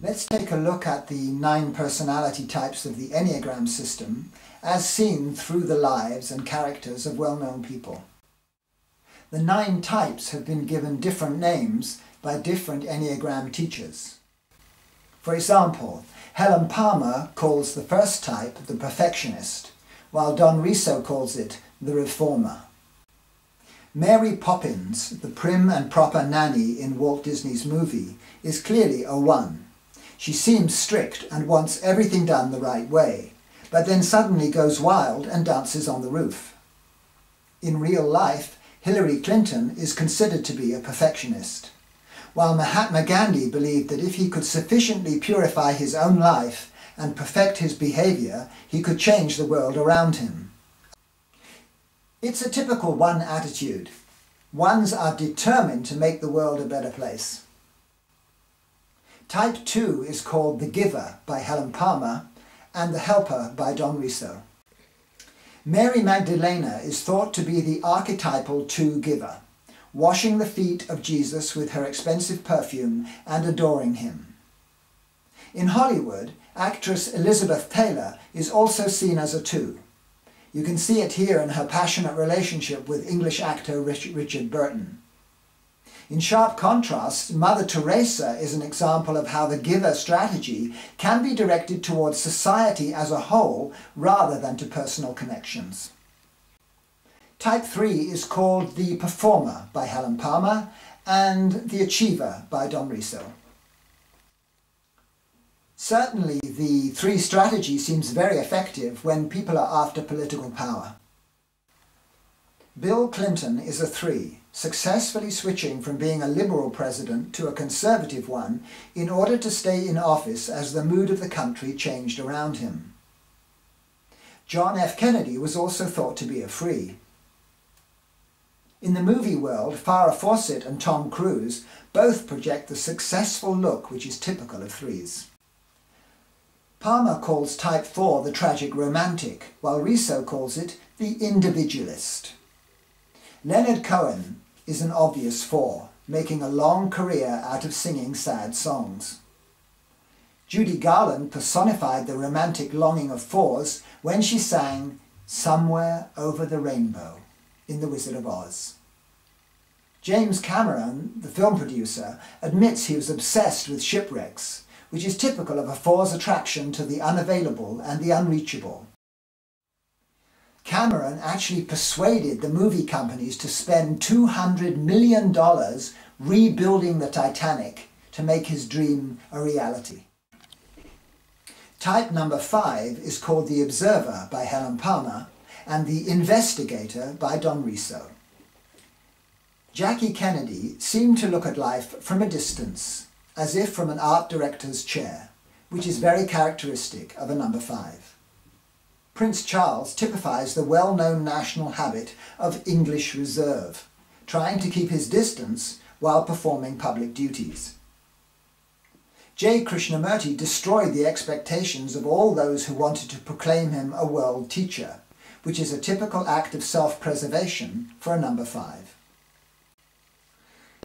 Let's take a look at the 9 personality types of the Enneagram system as seen through the lives and characters of well-known people. The 9 types have been given different names by different Enneagram teachers. For example, Helen Palmer calls the first type the perfectionist, while Don Riso calls it the reformer. Mary Poppins, the prim and proper nanny in Walt Disney's movie, is clearly a 1. She seems strict and wants everything done the right way, but then suddenly goes wild and dances on the roof. In real life, Hillary Clinton is considered to be a perfectionist, while Mahatma Gandhi believed that if he could sufficiently purify his own life and perfect his behaviour, he could change the world around him. It's a typical 1 attitude. 1s are determined to make the world a better place. Type 2 is called the giver by Helen Palmer and the helper by Don Riso. Mary Magdalena is thought to be the archetypal 2 giver, washing the feet of Jesus with her expensive perfume and adoring him. In Hollywood, actress Elizabeth Taylor is also seen as a 2. You can see it here in her passionate relationship with English actor Richard Burton. In sharp contrast, Mother Teresa is an example of how the giver strategy can be directed towards society as a whole rather than to personal connections. Type 3 is called the performer by Helen Palmer and the achiever by Don Riso. Certainly the 3 strategy seems very effective when people are after political power. Bill Clinton is a 3, successfully switching from being a liberal president to a conservative one in order to stay in office as the mood of the country changed around him. John F. Kennedy was also thought to be a 3. In the movie world, Farrah Fawcett and Tom Cruise both project the successful look which is typical of 3s. Palmer calls type 4 the tragic romantic, while Riso calls it the individualist. Leonard Cohen is an obvious 4, making a long career out of singing sad songs. Judy Garland personified the romantic longing of 4s when she sang Somewhere Over the Rainbow in The Wizard of Oz. James Cameron, the film producer, admits he was obsessed with shipwrecks, which is typical of a 4's attraction to the unavailable and the unreachable. Cameron actually persuaded the movie companies to spend $200 million rebuilding the Titanic to make his dream a reality. Type number 5 is called the observer by Helen Palmer and the investigator by Don Riso. Jackie Kennedy seemed to look at life from a distance, as if from an art director's chair, which is very characteristic of a number 5. Prince Charles typifies the well-known national habit of English reserve, trying to keep his distance while performing public duties. J. Krishnamurti destroyed the expectations of all those who wanted to proclaim him a world teacher, which is a typical act of self-preservation for a number 5.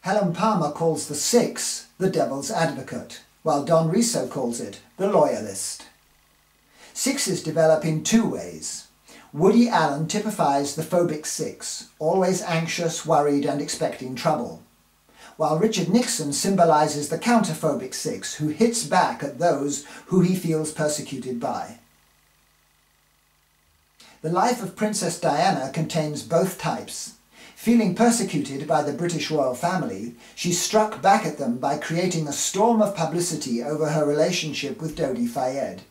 Helen Palmer calls the 6 the devil's advocate, while Don Riso calls it the loyalist. 6s develop in 2 ways. Woody Allen typifies the phobic 6, always anxious, worried and expecting trouble, while Richard Nixon symbolises the counterphobic 6 who hits back at those who he feels persecuted by. The life of Princess Diana contains both types. Feeling persecuted by the British royal family, she struck back at them by creating a storm of publicity over her relationship with Dodi Fayed,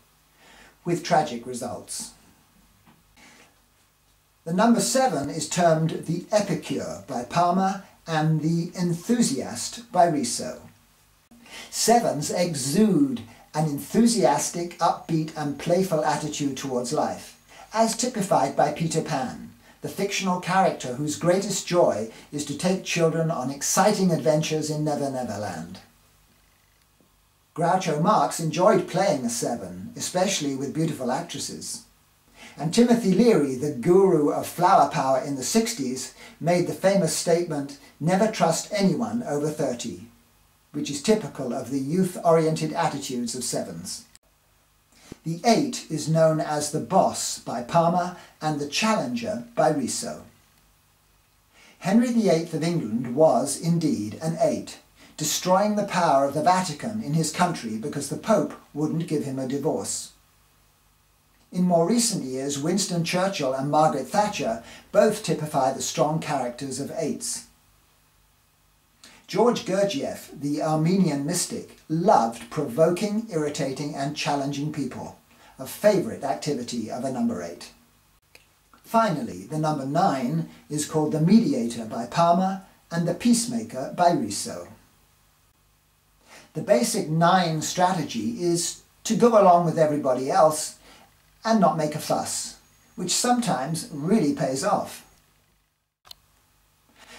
with tragic results. The number 7 is termed the epicure by Palmer and the enthusiast by Riso. 7s exude an enthusiastic, upbeat and playful attitude towards life, as typified by Peter Pan, the fictional character whose greatest joy is to take children on exciting adventures in Never Never Land. Groucho Marx enjoyed playing a 7, especially with beautiful actresses. And Timothy Leary, the guru of flower power in the 60s, made the famous statement, "Never trust anyone over 30, which is typical of the youth-oriented attitudes of 7s. The 8 is known as the Boss by Palmer and the Challenger by Riso. Henry VIII of England was, indeed, an 8, destroying the power of the Vatican in his country because the Pope wouldn't give him a divorce. In more recent years, Winston Churchill and Margaret Thatcher both typify the strong characters of 8s. George Gurdjieff, the Armenian mystic, loved provoking, irritating and challenging people, a favourite activity of a number 8. Finally, the number 9 is called the Mediator by Palmer and the Peacemaker by Riso. The basic 9 strategy is to go along with everybody else and not make a fuss, which sometimes really pays off.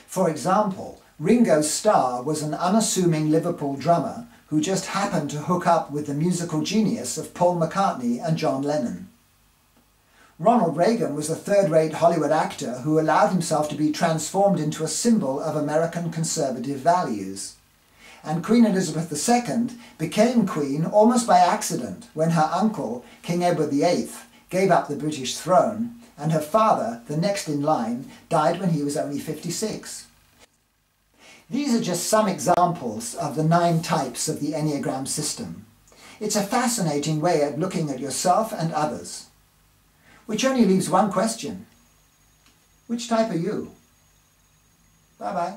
For example, Ringo Starr was an unassuming Liverpool drummer who just happened to hook up with the musical genius of Paul McCartney and John Lennon. Ronald Reagan was a third-rate Hollywood actor who allowed himself to be transformed into a symbol of American conservative values. And Queen Elizabeth II became Queen almost by accident when her uncle, King Edward VIII, gave up the British throne, and her father, the next in line, died when he was only 56. These are just some examples of the 9 types of the Enneagram system. It's a fascinating way of looking at yourself and others. Which only leaves one question. Which type are you? Bye-bye.